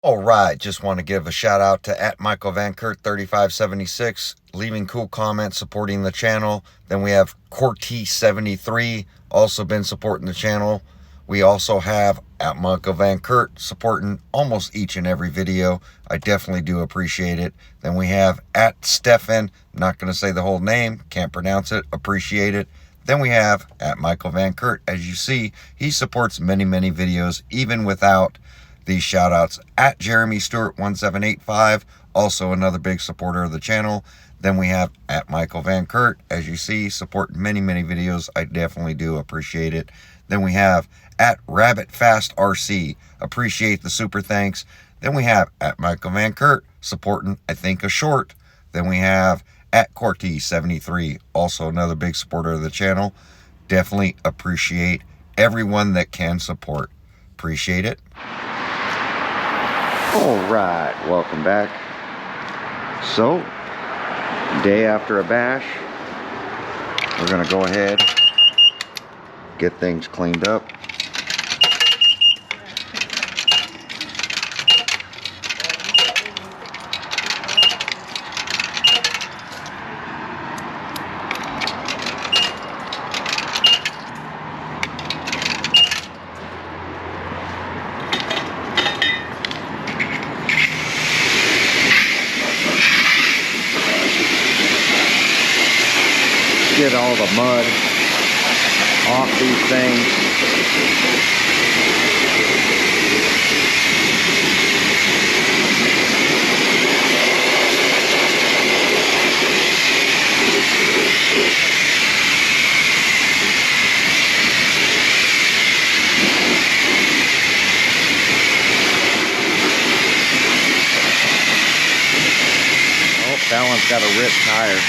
All right, just want to give a shout out to @MichaelVanKurt3576, leaving cool comments, supporting the channel. Then we have Corty73, also been supporting the channel. We also have @MichaelVanKurt, supporting almost each and every video. I definitely do appreciate it. Then we have @Stefan, not going to say the whole name, can't pronounce it, appreciate it. Then we have @MichaelVanKurt. As you see, he supports many videos, even without these shout outs. @JeremyStewart1785, also another big supporter of the channel. Then we have @MichaelVanKurt, as you see, support many videos. I definitely do appreciate it. Then we have @RabbitFastRC, appreciate the super thanks. Then we have @MichaelVanKurt, supporting, I think, a short. Then we have @Corty73, also another big supporter of the channel. Definitely appreciate everyone that can support. Appreciate it. All right, welcome back. So, day after a bash, we're gonna go ahead, get things cleaned up. Get all the mud off these things. Oh, that one's got a ripped tire.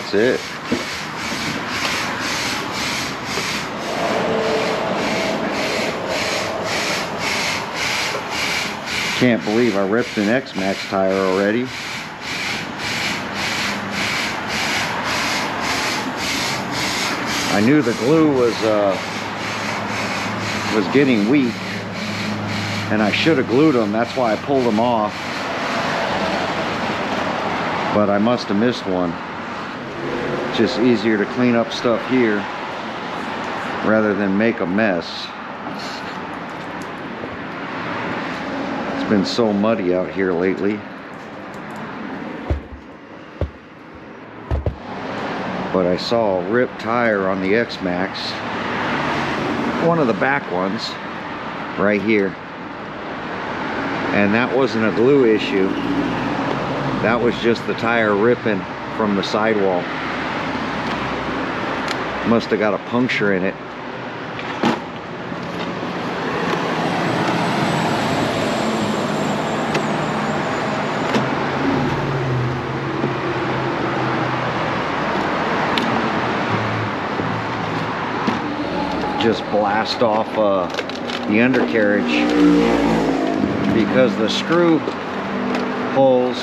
That's it. Can't believe I ripped an Xmaxx tire already. I knew the glue was getting weak, and I should have glued them. That's why I pulled them off. But I must have missed one. It's just easier to clean up stuff here rather than make a mess. It's been so muddy out here lately. But I saw a ripped tire on the Xmaxx, one of the back ones right here, and that wasn't a glue issue. That was just the tire ripping from the sidewall. Must have got a puncture in it. Just blast off the undercarriage, because the screw holes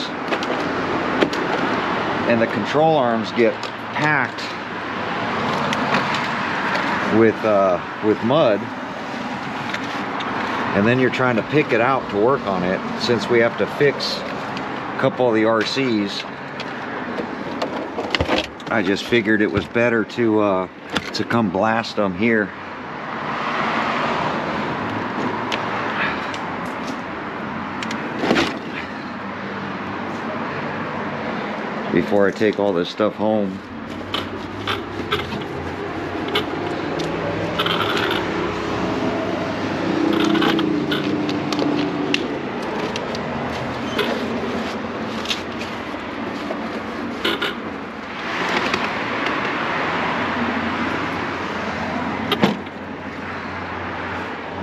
and the control arms get packed with mud, and then you're trying to pick it out to work on it. Since we have to fix a couple of the RCs, I just figured it was better to come blast them here. Before I take all this stuff home.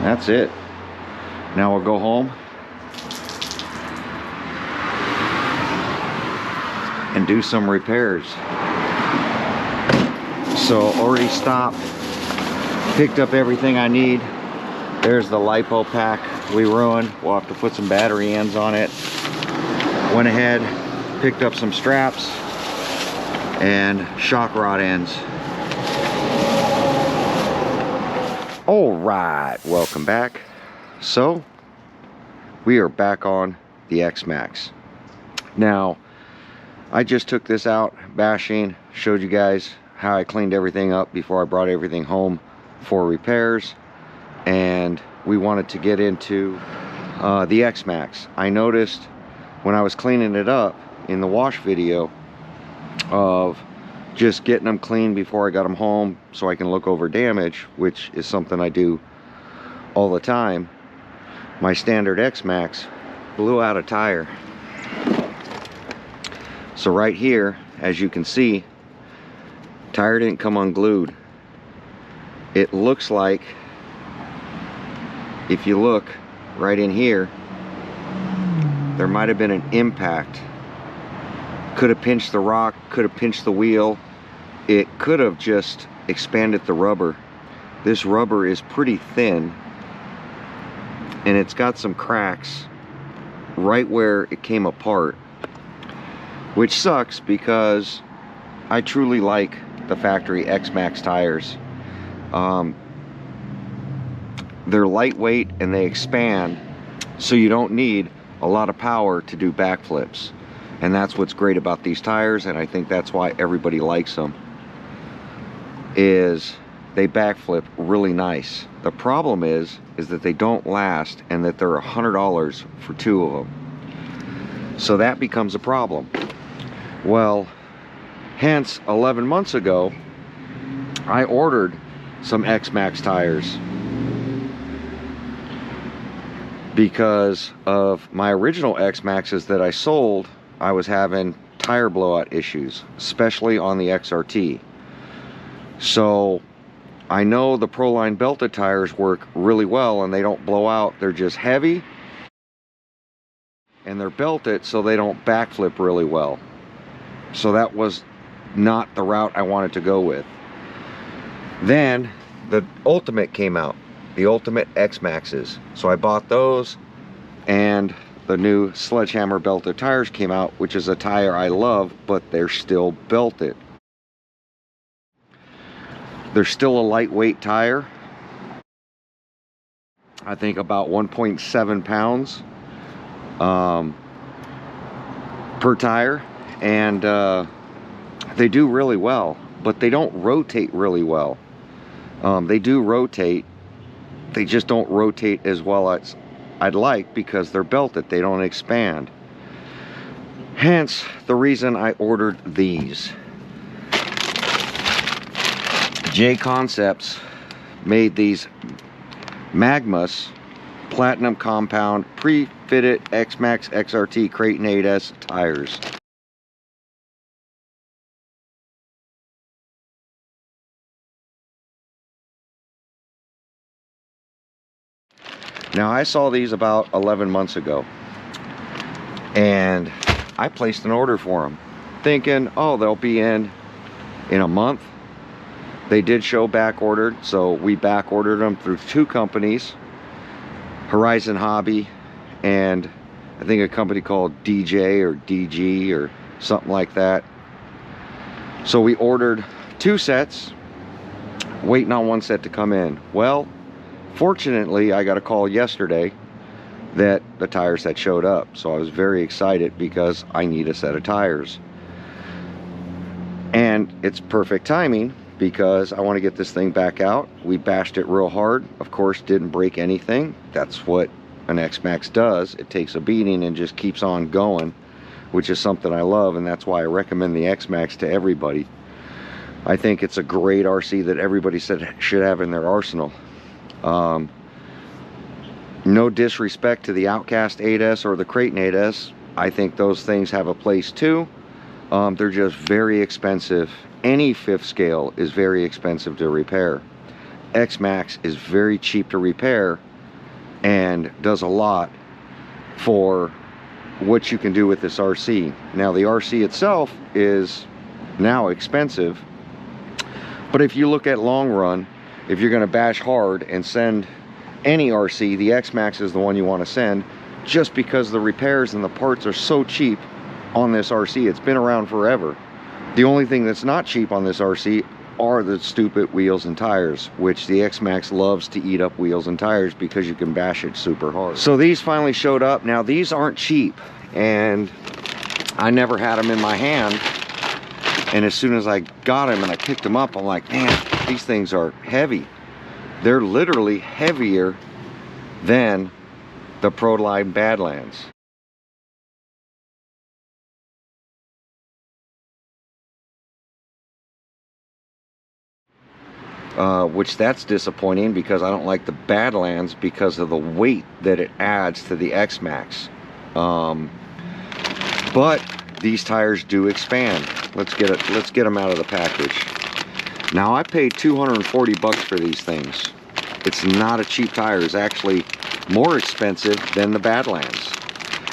That's it. Now we'll go home and do some repairs. So already stopped, picked up everything I need. There's the lipo pack we ruined. We'll have to put some battery ends on it. Went ahead, picked up some straps and shock rod ends. All right, welcome back. So we are back on the Xmaxx. Now, I just took this out, bashing, showed you guys how I cleaned everything up before I brought everything home for repairs, and we wanted to get into the Xmaxx. I noticed when I was cleaning it up in the wash video of just getting them clean before I got them home so I can look over damage, which is something I do all the time, my standard Xmaxx blew out a tire. So right here, as you can see, tire didn't come unglued. It looks like, if you look right in here, there might have been an impact. Could have pinched the rock, could have pinched the wheel. It could have just expanded the rubber. This rubber is pretty thin, and it's got some cracks right where it came apart, which sucks because I truly like the factory Xmaxx tires. They're lightweight and they expand, so you don't need a lot of power to do backflips. And that's what's great about these tires, and I think that's why everybody likes them, is they backflip really nice. The problem is that they don't last, and that they're $100 for 2 of them. So that becomes a problem. Well, hence 11 months ago, I ordered some Xmaxx tires because of my original Xmaxxes that I sold. I was having tire blowout issues, especially on the XRT. So I know the Proline belted tires work really well and they don't blow out. They're just heavy and they're belted so they don't backflip really well. So that was not the route I wanted to go with. Then the Ultimate came out, the Ultimate Xmaxes. So I bought those, and the new Sledgehammer belted tires came out, which is a tire I love, but they're still belted. They're still a lightweight tire. I think about 1.7 pounds per tire, and they do really well, but they don't rotate really well. They do rotate, they just don't rotate as well as I'd like because they're belted, they don't expand. Hence the reason I ordered these. JConcepts made these Magmas Platinum Compound pre-fitted Xmaxx XRT Creighton 8S tires. Now I saw these about 11 months ago, and I placed an order for them thinking, oh, they'll be in a month. They did show back ordered, so we back ordered them through two companies, Horizon Hobby and I think a company called DJ or DG or something like that. So we ordered two sets, waiting on one set to come in. Well, fortunately, I got a call yesterday that the tire set showed up, so I was very excited because I need a set of tires. And it's perfect timing because I want to get this thing back out. We bashed it real hard. Of course, didn't break anything. That's what an Xmaxx does. It takes a beating and just keeps on going, which is something I love, and that's why I recommend the Xmaxx to everybody. I think it's a great RC that everybody should have in their arsenal. No disrespect to the Outcast 8S or the Creighton 8S. I think those things have a place too. They're just very expensive. Any fifth scale is very expensive to repair. Xmaxx is very cheap to repair and does a lot for what you can do with this RC. Now the RC itself is now expensive, but if you look at long run, if you're going to bash hard and send any RC, the Xmaxx is the one you want to send, just because the repairs and the parts are so cheap on this RC. It's been around forever. The only thing that's not cheap on this RC are the stupid wheels and tires, which the Xmaxx loves to eat up wheels and tires because you can bash it super hard. So these finally showed up. Now these aren't cheap, and I never had them in my hand, and as soon as I got them and I picked them up, I'm like, man, these things are heavy. They're literally heavier than the Proline Badlands. Which that's disappointing because I don't like the Badlands because of the weight that it adds to the Xmaxx. But these tires do expand. Let's get them out of the package. Now I paid 240 bucks for these things. It's not a cheap tire. It's actually more expensive than the Badlands.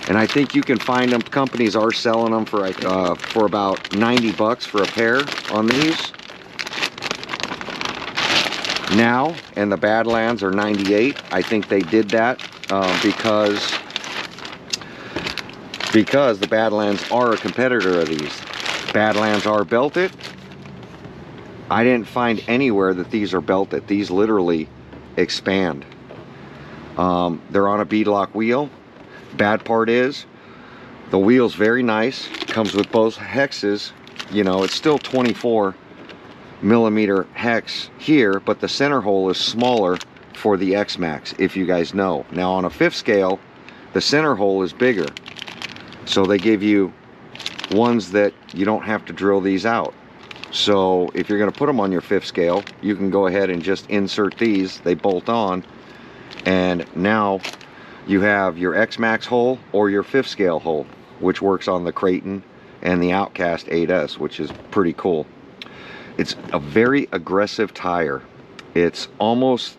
And I think you can find them, companies are selling them for about 90 bucks for a pair on these now, and the Badlands are 98. I think they did that because the Badlands are a competitor of these. Badlands are belted. I didn't find anywhere that these are belted. These literally expand. They're on a beadlock wheel. Bad part is the wheel's very nice. Comes with both hexes. You know, it's still 24 millimeter hex here, but the center hole is smaller for the Xmaxx, if you guys know. Now on a fifth scale, the center hole is bigger, so they give you ones that you don't have to drill these out. So if you're going to put them on your fifth scale, you can go ahead and just insert these. They bolt on, and now you have your Xmaxx hole or your fifth scale hole, which works on the Creighton and the Outcast 8S, which is pretty cool. It's a very aggressive tire. It's almost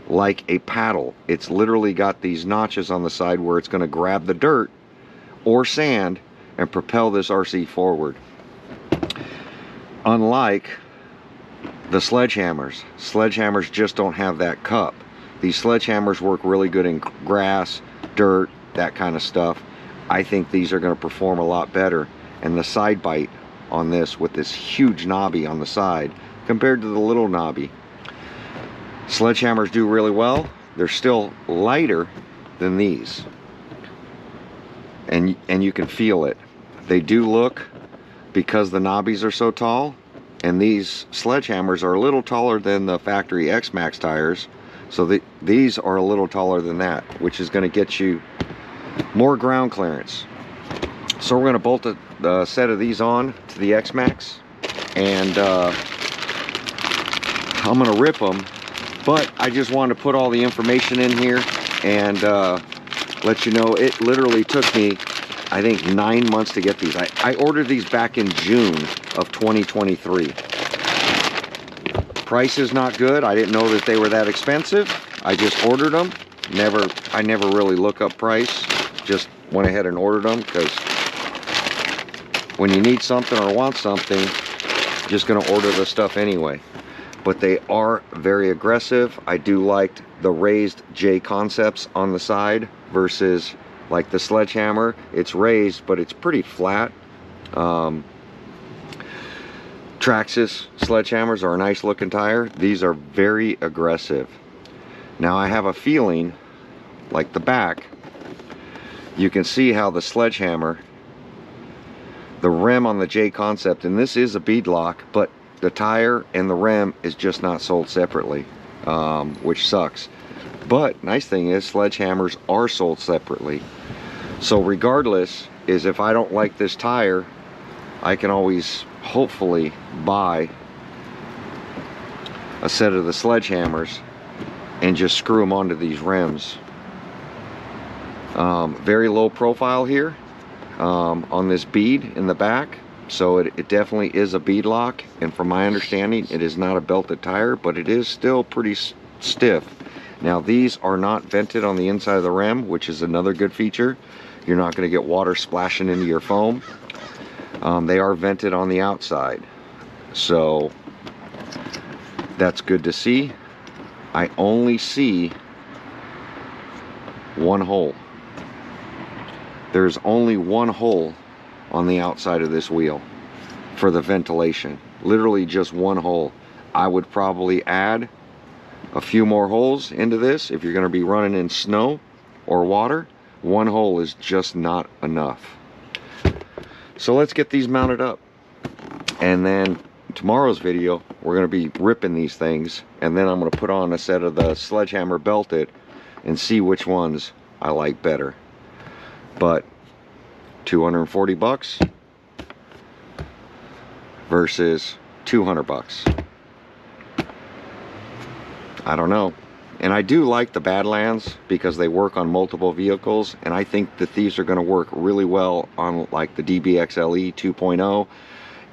like a paddle. It's literally got these notches on the side where it's going to grab the dirt or sand and propel this RC forward. Unlike the sledgehammers. Sledgehammers just don't have that cup. These sledgehammers work really good in grass, dirt, that kind of stuff. I think these are going to perform a lot better. And the side bite on this with this huge knobby on the side compared to the little knobby. Sledgehammers do really well. They're still lighter than these. And you can feel it. They do look, because the knobbies are so tall, and these sledgehammers are a little taller than the factory Xmaxx tires, so these are a little taller than that, which is going to get you more ground clearance. So we're going to bolt a set of these on to the Xmaxx, and I'm going to rip them, but I just wanted to put all the information in here and let you know it literally took me, I think, 9 months to get these. I ordered these back in June of 2023. Price is not good. I didn't know that they were that expensive. I just ordered them. I never really look up price. Just went ahead and ordered them, because when you need something or want something, you're just gonna order the stuff anyway. But they are very aggressive. I do like the raised JConcepts on the side versus like the sledgehammer. It's raised, but it's pretty flat. Traxxas sledgehammers are a nice looking tire. These are very aggressive. Now I have a feeling, like the back, you can see how the sledgehammer, the rim on the JConcept, and this is a bead lock, but the tire and the rim is just not sold separately, which sucks. But nice thing is, sledgehammers are sold separately. So regardless, is if I don't like this tire, I can always hopefully buy a set of the sledgehammers and just screw them onto these rims. Very low profile here on this bead in the back, so it definitely is a bead lock, and from my understanding it is not a belted tire, but it is still pretty stiff. Now these are not vented on the inside of the rim, which is another good feature. You're not going to get water splashing into your foam. They are vented on the outside, so that's good to see. I only see one hole. There's only one hole on the outside of this wheel for the ventilation. Literally just one hole. I would probably add a few more holes into this if you're going to be running in snow or water. One hole is just not enough. So let's get these mounted up, and then tomorrow's video we're going to be ripping these things, and then I'm going to put on a set of the sledgehammer belted and see which ones I like better. But 240 bucks versus 200 bucks. I don't know. And I do like the Badlands because they work on multiple vehicles, and I think that these are going to work really well on like the DBXLE 2.0.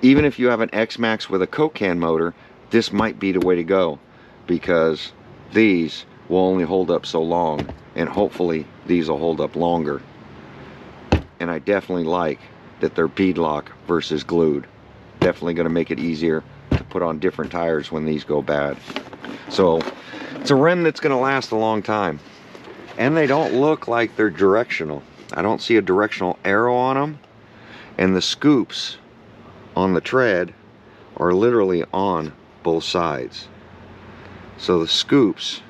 Even if you have an Xmaxx with a Coke can motor, this might be the way to go, because these will only hold up so long, and hopefully these will hold up longer. And I definitely like that they're bead lock versus glued. Definitely going to make it easier to put on different tires when these go bad. So it's a rim that's going to last a long time. And they don't look like they're directional. I don't see a directional arrow on them. And the scoops on the tread are literally on both sides. So the scoops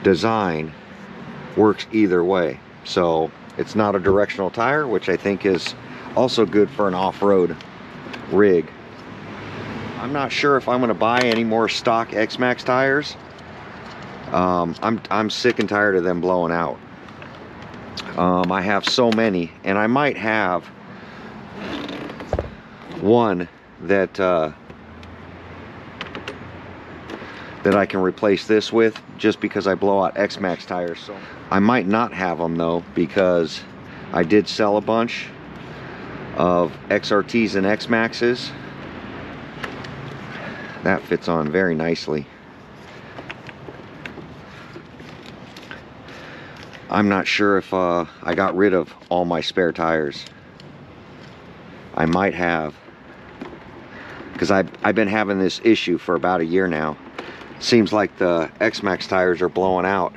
design works either way. So it's not a directional tire, which I think is also good for an off-road rig. I'm not sure if I'm going to buy any more stock Xmaxx tires. I'm sick and tired of them blowing out. I have so many, and I might have one that that I can replace this with, just because I blow out Xmaxx tires. So I might not have them though, because I did sell a bunch of XRTs and Xmaxxes. That fits on very nicely. I'm not sure if I got rid of all my spare tires. I might have because I've been having this issue for about a year now. Seems like the Xmaxx tires are blowing out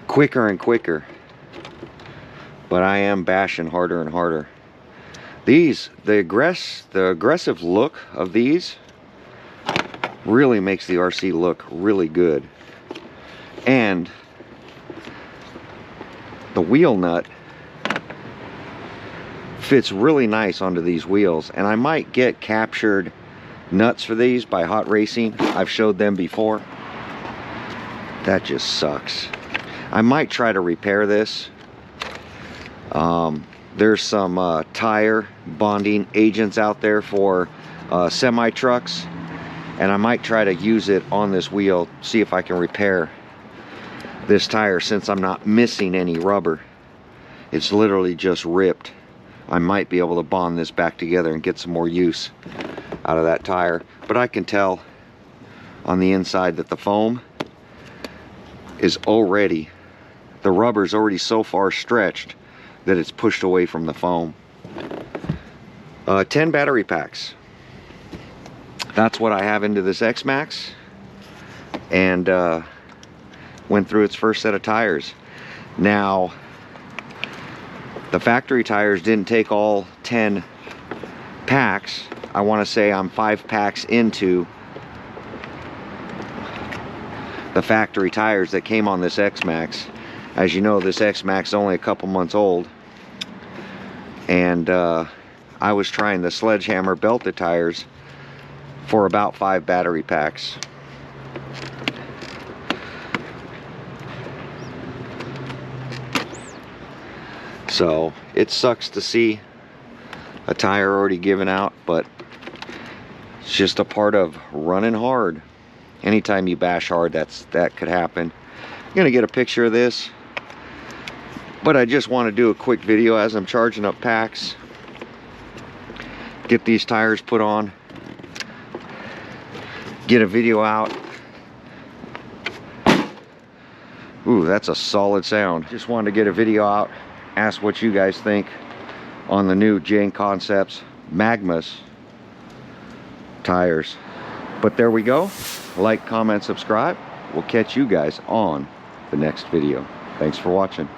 quicker and quicker, but I am bashing harder and harder. These, the aggressive look of these really makes the RC look really good. And the wheel nut fits really nice onto these wheels, and I might get captured nuts for these by Hot Racing. I've showed them before. That just sucks. I might try to repair this. There's some tire bonding agents out there for semi trucks, and I might try to use it on this wheel, see if I can repair this tire, since I'm not missing any rubber. It's literally just ripped. I might be able to bond this back together and get some more use out of that tire. But I can tell on the inside that the foam is already, the rubber's already so far stretched that it's pushed away from the foam. 10 battery packs. That's what I have into this Xmaxx, and went through its first set of tires. Now, the factory tires didn't take all 10 packs. I want to say I'm 5 packs into the factory tires that came on this Xmaxx. As you know, this Xmaxx is only a couple months old, and I was trying the Sledgehammer belted tires for about 5 battery packs. So it sucks to see a tire already given out, but it's just a part of running hard. Anytime you bash hard, that could happen. I'm gonna get a picture of this, but I just want to do a quick video as I'm charging up packs, get these tires put on, get a video out. Ooh, that's a solid sound. Just wanted to get a video out, ask what you guys think on the new JConcepts Magmas tires. But there we go. Like, comment, subscribe. We'll catch you guys on the next video. Thanks for watching.